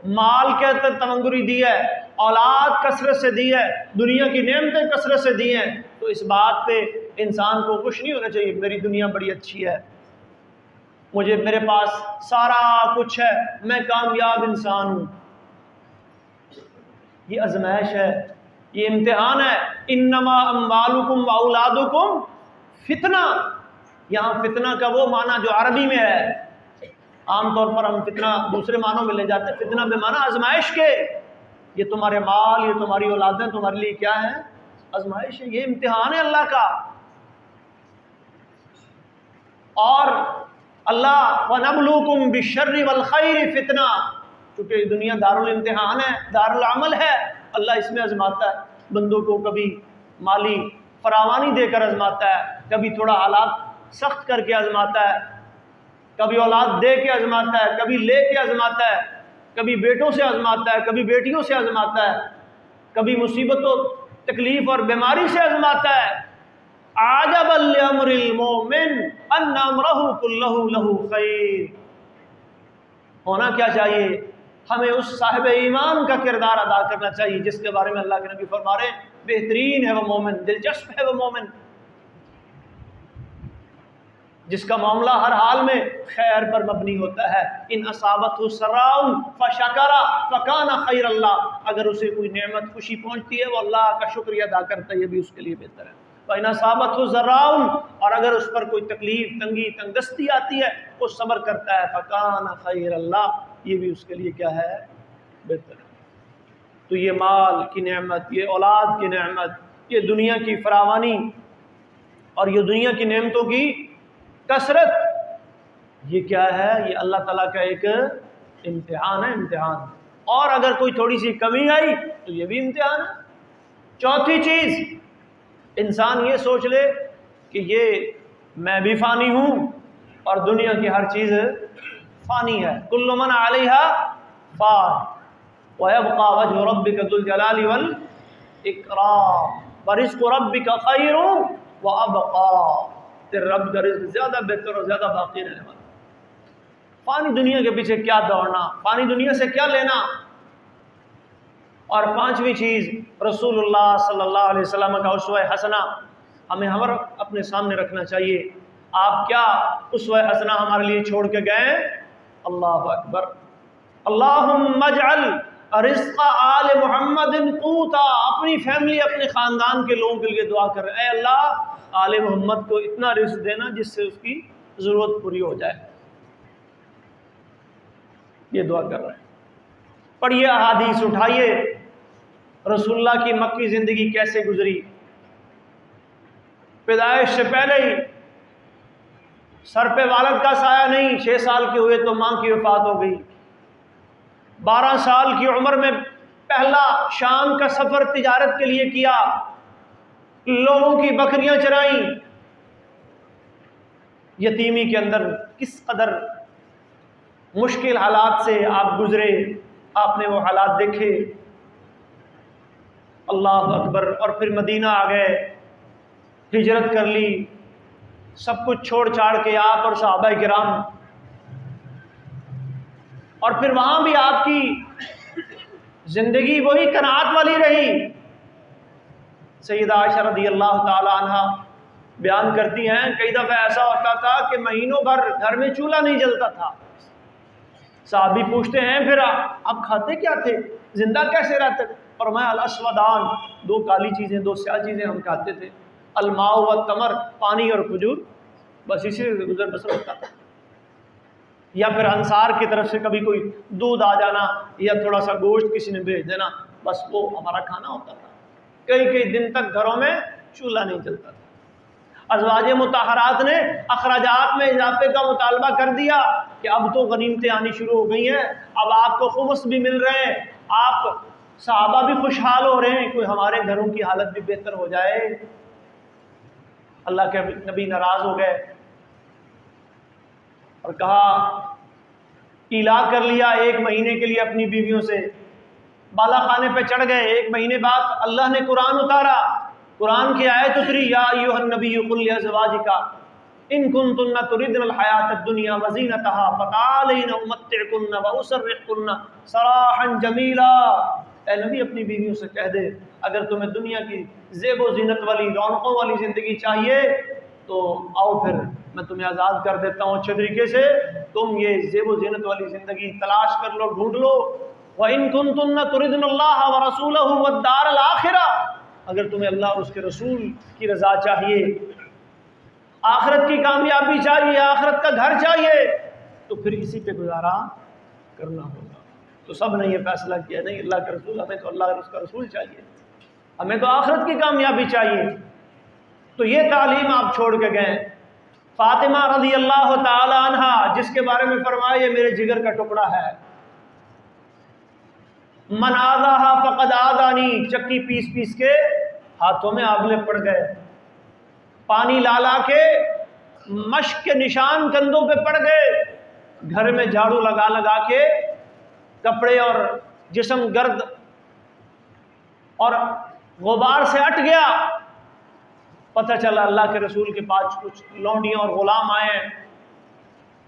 مال کے تمنگری دی ہے، اولاد کثرت سے دی ہے، دنیا کی نعمتیں کثرت سے دی ہیں، تو اس بات پہ انسان کو خوش نہیں ہونا چاہیے میری دنیا بڑی اچھی ہے، میرے پاس سارا کچھ ہے، میں کامیاب انسان ہوں۔ یہ آزمائش ہے، یہ امتحان ہے۔ انما اموالکم واولادکم فتنہ، یہاں فتنہ کا وہ معنی جو عربی میں ہے، عام طور پر ہم فتنہ دوسرے معنوں میں لے جاتے ہیں، فتنہ بے معنی آزمائش کے، یہ تمہارے مال، یہ تمہاری اولادیں تمہارے لیے کیا ہے؟ آزمائش ہے، یہ امتحان ہے اللہ کا۔ اور اللہ وَنَبْلُوكُمْ بِالشَّرِّ وَالْخَيْرِ فتنہ، چونکہ دنیا دارالامتحان ہے، دارالعمل ہے، اللہ اس میں آزماتا ہے بندوں کو، کبھی مالی فراوانی دے کر آزماتا ہے، کبھی تھوڑا حالات سخت کر کے آزماتا ہے، کبھی اولاد دے کے آزماتا ہے، کبھی لے کے آزماتا ہے، کبھی بیٹوں سے آزماتا ہے، کبھی بیٹیوں سے آزماتا ہے، کبھی مصیبت و تکلیف اور بیماری سے آزماتا ہے۔ عَجَبًا لِأَمْرِ الْمُؤْمِنِ أَنَّ أَمْرَهُ كُلَّهُ لَهُ خَيْرٌ۔ ہونا کیا چاہیے؟ ہمیں اس صاحب ایمان کا کردار ادا کرنا چاہیے جس کے بارے میں اللہ کے نبی فرما رہے ہیں بہترین ہے وہ مومن، دلچسپ ہے وہ مومن، جس کا معاملہ ہر حال میں خیر پر مبنی ہوتا ہے۔ ان اصابتہ سراء فشکر فکان خیر اللہ، اگر اسے کوئی نعمت خوشی پہنچتی ہے وہ اللہ کا شکریہ ادا کرتا ہے، یہ بھی اس کے لیے بہتر ہے۔ وَإِنْ أَصَابَتْهُ ضَرَّاءٌ، اور اگر اس پر کوئی تکلیف، تنگی، تنگدستی آتی ہے وہ صبر کرتا ہے، فَكَانَ خَيْرَ اللَّهِ، یہ بھی اس کے لیے کیا ہے؟ بہتر ہے۔ تو یہ مال کی نعمت، یہ اولاد کی نعمت، یہ دنیا کی فراوانی اور یہ دنیا کی نعمتوں کی کثرت، یہ کیا ہے؟ یہ اللہ تعالیٰ کا ایک امتحان ہے، امتحان۔ اور اگر کوئی تھوڑی سی کمی آئی تو یہ بھی امتحان ہے۔ چوتھی چیز، انسان یہ سوچ لے کہ یہ میں بھی فانی ہوں اور دنیا کی ہر چیز فانی ہے۔ کل من علیہا فان ویبقى وجہ ربک ذو الجلال والاکرام ورزق ربک خیر وابقى، تیرے رب کا رزق زیادہ بہتر اور زیادہ باقی رہنے والا۔ فانی دنیا کے پیچھے کیا دوڑنا، فانی دنیا سے کیا لینا۔ اور پانچویں چیز، رسول اللہ صلی اللہ علیہ وسلم کا اسوہ حسنہ ہمیں اپنے سامنے رکھنا چاہیے۔ آپ کیا اسوہ حسنہ ہمارے لیے چھوڑ کے گئے؟ اللہ اکبر، اللہم اجعل رزق آل محمد قوتا، اپنی فیملی، اپنے خاندان کے لوگوں کے لیے دعا کر رہے ہیں، اے اللہ آل محمد کو اتنا رزق دینا جس سے اس کی ضرورت پوری ہو جائے، یہ دعا کر رہے ہیں۔ پڑھیے احادیث، اٹھائیے رسول اللہ کی مکی زندگی کیسے گزری۔ پیدائش سے پہلے ہی سر پہ والد کا سایہ نہیں، 6 سال کے ہوئے تو ماں کی وفات ہو گئی، 12 سال کی عمر میں پہلا شام کا سفر تجارت کے لیے کیا، لوگوں کی بکریاں چرائیں، یتیمی کے اندر کس قدر مشکل حالات سے آپ گزرے، آپ نے وہ حالات دیکھے، اللہ اکبر۔ اور پھر مدینہ آ گئے، ہجرت کر لی، سب کچھ چھوڑ چھاڑ کے آپ اور صحابہ کرام، اور پھر وہاں بھی آپ کی زندگی وہی قناعت والی رہی۔ سیدہ عائشہ رضی اللہ تعالی عنہ بیان کرتی ہیں کئی دفعہ ایسا ہوتا تھا کہ مہینوں بھر گھر میں چولہا نہیں جلتا تھا۔ صحابی پوچھتے ہیں پھر آپ کھاتے کیا تھے، زندہ کیسے رہتے تھے؟ فرمایا الاسودان، 2 کالی چیزیں 2 سیاہ چیزیں ہم کھاتے تھے، الماء والتمر، پانی اور کھجور، بس اسی سے گزر بسر ہوتا تھا۔ یا پھر انصار کی طرف سے کبھی کوئی دودھ آ جانا یا تھوڑا سا گوشت کسی نے بھیج دینا، بس وہ ہمارا کھانا ہوتا تھا۔ کئی دن تک گھروں میں چولہا نہیں چلتا تھا۔ ازواج مطہرات نے اخراجات میں اضافے کا مطالبہ کر دیا کہ اب تو غنیمتیں آنی شروع ہو گئی ہیں، اب آپ کو خمس بھی مل رہے ہیں، آپ صحابہ بھی خوشحال ہو رہے ہیں، کوئی ہمارے گھروں کی حالت بھی بہتر ہو جائے۔ اللہ کے نبی ناراض ہو گئے اور کہا، ایلا کر لیا 1 مہینے کے لیے اپنی بیویوں سے، بالا خانے پہ چڑھ گئے۔ 1 مہینے بعد اللہ نے قرآن اتارا، قرآن کی آیت اتری، یا ایھا النبی قل لازواجک ان کنتن تردن الحیاۃ الدنیا وزینتها فتعالین امتعکن واسرحکن سراحا جمیلا۔ اے نبی اپنی بیویوں سے کہہ دے اگر تمہیں دنیا کی زیب و زینت والی رونقوں والی زندگی چاہیے تو آؤ پھر میں تمہیں آزاد کر دیتا ہوں اچھے طریقے سے، تم یہ زیب و زینت والی زندگی تلاش کر لو، ڈھونڈ لو۔ وَإِن كُنتُنَّ تُرِدْنَ اللَّهَ وَرَسُولَهُ وَالدَّارَ الْآخِرَةَ، اگر تمہیں اللہ اور اس کے رسول کی رضا چاہیے، آخرت کی کامیابی چاہیے، آخرت کا گھر چاہیے، تو پھر اسی پہ گزارا کرنا ہوگا۔ تو سب نے یہ فیصلہ کیا نہیں، اللہ کا رسول، ہمیں تو اللہ اور اس کا رسول چاہیے، ہمیں تو آخرت کی کامیابی چاہیے۔ تو یہ تعلیم آپ چھوڑ کے گئے۔ فاطمہ رضی اللہ تعالی عنہ جس کے بارے میں فرمایا یہ میرے جگر کا ٹکڑا ہے، من آذاہا فقد آذانی، چکی پیس پیس کے ہاتھوں میں آبلے پڑ گئے، پانی لا لا کے مشق کے نشان کندھوں پہ پڑ گئے، گھر میں جھاڑو لگا لگا کے کپڑے اور جسم گرد اور غبار سے اٹ گیا۔ پتہ چلا اللہ کے رسول کے پاس کچھ لونڈیاں اور غلام آئے ہیں،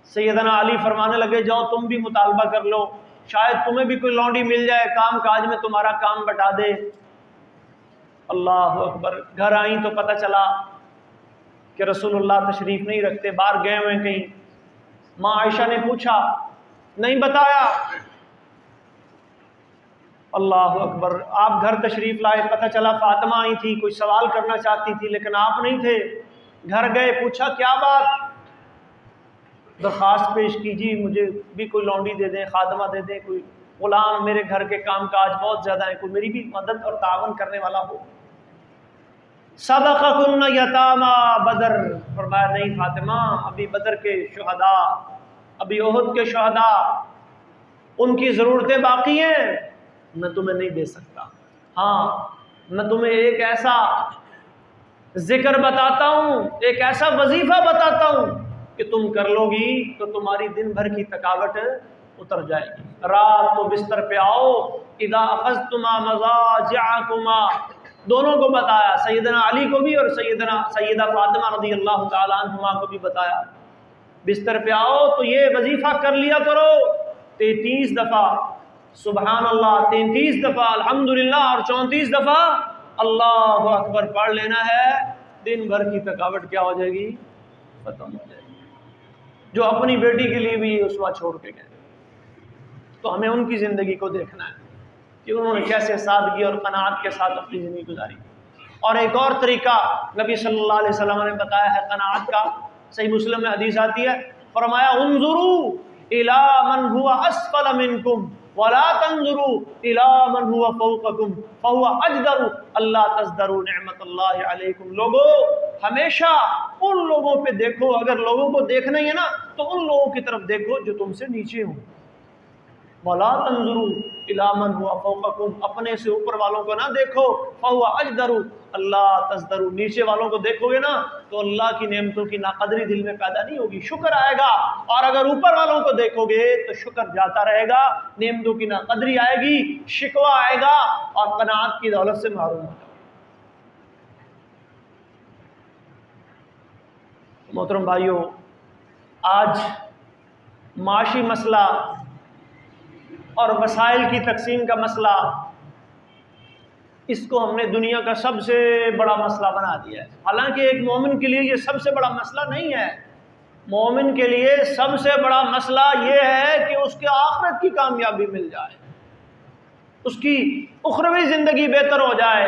سیدنا علی فرمانے لگے جاؤ تم بھی مطالبہ کر لو، شاید تمہیں بھی کوئی لونڈی مل جائے، کام کاج میں تمہارا کام بٹا دے۔ اللہ اکبر۔ گھر آئیں تو پتہ چلا کہ رسول اللہ تشریف نہیں رکھتے، باہر گئے ہوئے کہیں۔ ماں عائشہ نے پوچھا، نہیں بتایا۔ اللہ اکبر۔ آپ گھر تشریف لائے، پتہ چلا فاطمہ آئی تھی، کوئی سوال کرنا چاہتی تھی لیکن آپ نہیں تھے۔ گھر گئے، پوچھا کیا بات، درخواست پیش کی، جی مجھے بھی کوئی لونڈی دے دیں، خادمہ دے دیں، کوئی غلام، میرے گھر کے کام کاج بہت زیادہ ہیں، کوئی میری بھی مدد اور تعاون کرنے والا ہو۔ سبقکن یتاما بدر، فرمایا نہیں فاطمہ، ابھی بدر کے شہداء، ابھی احد کے شہداء، ان کی ضرورتیں باقی ہیں، میں تمہیں نہیں دے سکتا۔ ہاں میں تمہیں ایک ایسا ذکر بتاتا ہوں، ایک ایسا وظیفہ بتاتا ہوں کہ تم کر لو گی تو تمہاری دن بھر کی تھکاوٹ اتر جائے گی۔ رات کو بستر پہ آؤ، اذا اخذتما مضاجعکما، دونوں کو بتایا، سیدنا علی کو بھی اور سیدہ فاطمہ رضی اللہ تعالی عنہما کو بھی بتایا، بستر پہ آؤ تو یہ وظیفہ کر لیا کرو 33 دفعہ سبحان اللہ، 33 دفعہ الحمدللہ اور 34 دفعہ اللہ اکبر پڑھ لینا ہے، دن بھر کی تھکاوٹ کیا ہو جائے گی، ختم ہو جائے گی۔ جو اپنی بیٹی کے لیے بھی اسوا چھوڑ کے گئے، تو ہمیں ان کی زندگی کو دیکھنا ہے کہ انہوں نے کیسے سادگی اور قناعت کے ساتھ اپنی زندگی گزاری۔ اور ایک اور طریقہ نبی صلی اللہ علیہ وسلم نے بتایا ہے قناعت کا، صحیح مسلم میں حدیث آتی ہے، فرمایا انظروا الی من هو اسفل منکم وَلَا تَنظُرُوا إِلَىٰ مَنْ هُوَ فَوْقَكُمْ فَهُوَ أَجْدَرُ أَلَّا تَزْدَرُوا نِعْمَةَ اللَّهِ عَلَيْكُمْ۔ لوگو ہمیشہ ان لوگوں پہ دیکھو، اگر لوگوں کو دیکھنا ہی ہے نا تو ان لوگوں کی طرف دیکھو جو تم سے نیچے ہوں۔ وَلَا تَنظُرُوا إِلَىٰ مَنْ هُوَ فَوْقَكُمْ، اپنے سے اوپر والوں کو نہ دیکھو، فَهُوَ أَجْدَرُ أَلَّا تَزْدَرُوا، نیچے والوں کو دیکھو گے نا تو اللہ کی نعمتوں کی ناقدری دل میں پیدا نہیں ہوگی، شکر آئے گا، اور اگر اوپر والوں کو دیکھو گے تو شکر جاتا رہے گا، نعمتوں کی ناقدری آئے گی، شکوہ آئے گا، اور قناعت کی دولت سے محروم ہو جائے گا۔ محترم بھائیو، آج معاشی مسئلہ اور وسائل کی تقسیم کا مسئلہ، اس کو ہم نے دنیا کا سب سے بڑا مسئلہ بنا دیا ہے۔ حالانکہ ایک مومن کے لیے یہ سب سے بڑا مسئلہ نہیں ہے۔ مومن کے لیے سب سے بڑا مسئلہ یہ ہے کہ اس کے آخرت کی کامیابی مل جائے، اس کی اخروی زندگی بہتر ہو جائے،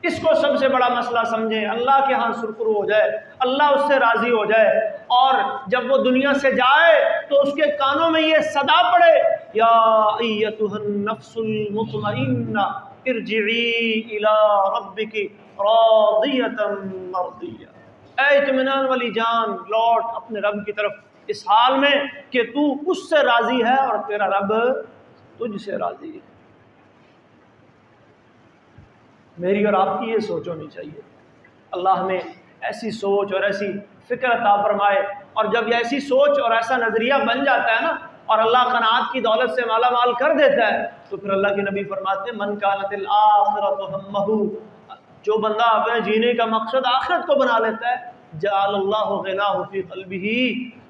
اس کو سب سے بڑا مسئلہ سمجھیں، اللہ کے ہاں سرخرو ہو جائے، اللہ اس سے راضی ہو جائے، اور جب وہ دنیا سے جائے تو اس کے کانوں میں یہ صدا پڑے، یا ایتھا النفس المطمئنہ ارجعی الی ربک راضیۃ مرضیہ، اے اطمینان والی جان، لوٹ اپنے رب کی طرف اس حال میں کہ تو اس سے راضی ہے اور تیرا رب تجھ سے راضی ہے۔ میری اور آپ کی یہ سوچ ہونی چاہیے۔ اللہ ہمیں ایسی سوچ اور ایسی فکر عطا فرمائے، اور جب یہ ایسی سوچ اور ایسا نظریہ بن جاتا ہے نا، اور اللہ قناعت کی دولت سے مالا مال کر دیتا ہے، تو پھر اللہ کے نبی فرماتے ہیں من کانت الآخرۃ ہمہ، جو بندہ اپنے جینے کا مقصد آخرت کو بنا لیتا ہے، جعل اللہ غناہ فی قلبہ،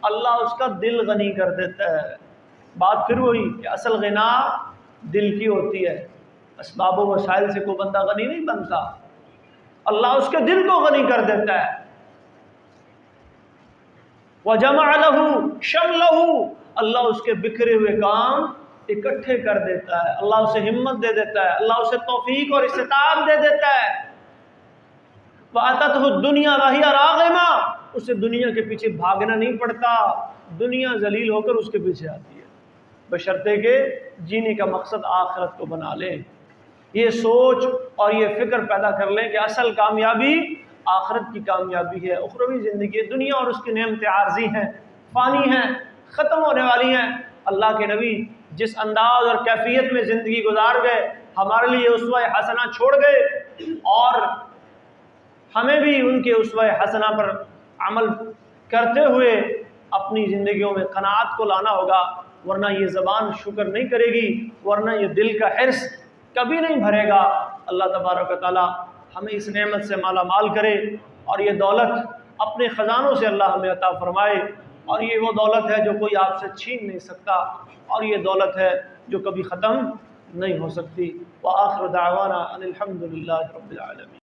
اللہ اس کا دل غنی کر دیتا ہے۔ بات پھر وہی کہ اصل غنا دل کی ہوتی ہے، اسباب و وسائل سے کوئی بندہ غنی نہیں بنتا، اللہ اس کے دل کو غنی کر دیتا ہے۔ وَجَمَعَ لَهُ شَمْلَهُ، اللہ اس کے بکھرے ہوئے کام اکٹھے کر دیتا ہے، اللہ اسے ہمت دے دیتا ہے، اللہ اسے توفیق اور استطاعت دے دیتا ہے۔ وَأَتَتْهُ الدُّنْيَا وَهِيَ رَاغِمَةٌ، اسے دنیا کے پیچھے بھاگنا نہیں پڑتا، دنیا ذلیل ہو کر اس کے پیچھے آتی ہے، بشرطے کہ جینے کا مقصد آخرت کو بنا لے۔ یہ سوچ اور یہ فکر پیدا کر لیں کہ اصل کامیابی آخرت کی کامیابی ہے، اخروی زندگی ہے، دنیا اور اس کی نعمتیں عارضی ہیں، فانی ہیں، ختم ہونے والی ہیں۔ اللہ کے نبی جس انداز اور کیفیت میں زندگی گزار گئے، ہمارے لیے اسوہ حسنہ چھوڑ گئے، اور ہمیں بھی ان کے اسوہ حسنہ پر عمل کرتے ہوئے اپنی زندگیوں میں قناعت کو لانا ہوگا، ورنہ یہ زبان شکر نہیں کرے گی، ورنہ یہ دل کا حرص کبھی نہیں بھرے گا۔ اللہ تبارک و تعالی ہمیں اس نعمت سے مالا مال کرے، اور یہ دولت اپنے خزانوں سے اللہ ہمیں عطا فرمائے، اور یہ وہ دولت ہے جو کوئی آپ سے چھین نہیں سکتا، اور یہ دولت ہے جو کبھی ختم نہیں ہو سکتی۔ وآخر دعوانا ان الحمد للہ رب العالمین۔